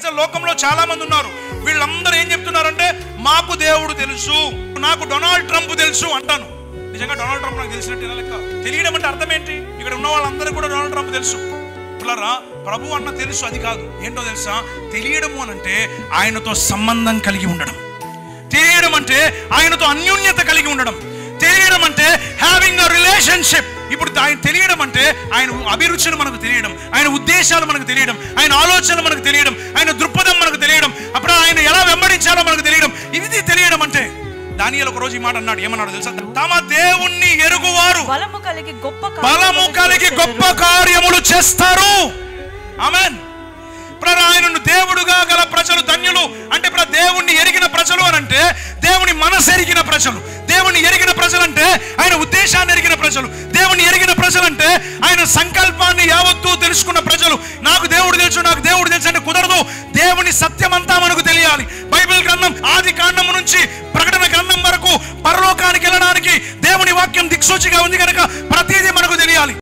లోకంలో చాలా మంది ఉన్నారు. వీళ్ళందరూ ఏం చెప్తున్నారంటే మాకు దేవుడు తెలుసు, నాకు డొనాల్డ్ ట్రంప్ తెలుసు అంటాను. నిజంగా డొనాల్డ్ ట్రంప్ నాకు తెలిసినట్టు లెక్క. తెలియడం అంటే అర్థం ఏంటి? ఇక్కడ ఉన్న వాళ్ళందరూ కూడా డొనాల్డ్ ట్రంప్ తెలుసు. ప్రభు అన్న తెలుసు అది కాదు. ఏంటో తెలుసా? తెలియడము అనంటే ఆయనతో సంబంధం కలిగి ఉండడం. తెలియడం అంటే ఆయనతో అన్యోన్యత కలిగి ఉండడం. తెలియడం అంటే హ్యావింగ్ అ రిలేషన్షిప్. ఇప్పుడు ఆయన తెలియడం అంటే ఆయన అభిరుచులు మనకు తెలియడం, ఆయన ఉద్దేశాలు మనకు తెలియడం, ఆయన ఆలోచనలు మనకు తెలియడం, ఆయన దృక్పథం మనకు తెలియడం, అప్పుడు ఆయన ఎలా వెంబడించాలో మనకు తెలియడం. ఇది తెలియడం అంటే. దానియేలు ఒక రోజు ఈ మాట అన్నాడు. ఏమన్నాడు తెలుసా? తమ దేవుణ్ణి ఎరుగువారు బలము కలిగి గొప్ప కార్యములు చేస్తారు. ఆమేన్. ఆయనను దేవుడుగా గల ప్రజలు ధన్యులు. అంటే దేవుణ్ణి ఎరిగిన ప్రజలు అని అంటే దేవుని మనసు ఎరిగిన ప్రజలు. దేవుణ్ణి ఎరిగిన ప్రజలు అంటే ఆయన ఉద్దేశాన్ని ఎరిగిన ప్రజలు. దేవుణ్ణి ఎరిగిన ప్రజలు అంటే ఆయన సంకల్పాన్ని యావత్తూ తెలుసుకున్న ప్రజలు. నాకు దేవుడు తెలుసు, నాకు దేవుడు తెలుసు అంటే కుదరదు. దేవుని సత్యమంతా మనకు తెలియాలి. బైబిల్ గ్రంథం ఆది కాండము నుంచి ప్రకటన గ్రంథం వరకు పరలోకానికి వెళ్ళడానికి దేవుని వాక్యం దిక్సూచిగా ఉంది కనుక ప్రతిదీ మనకు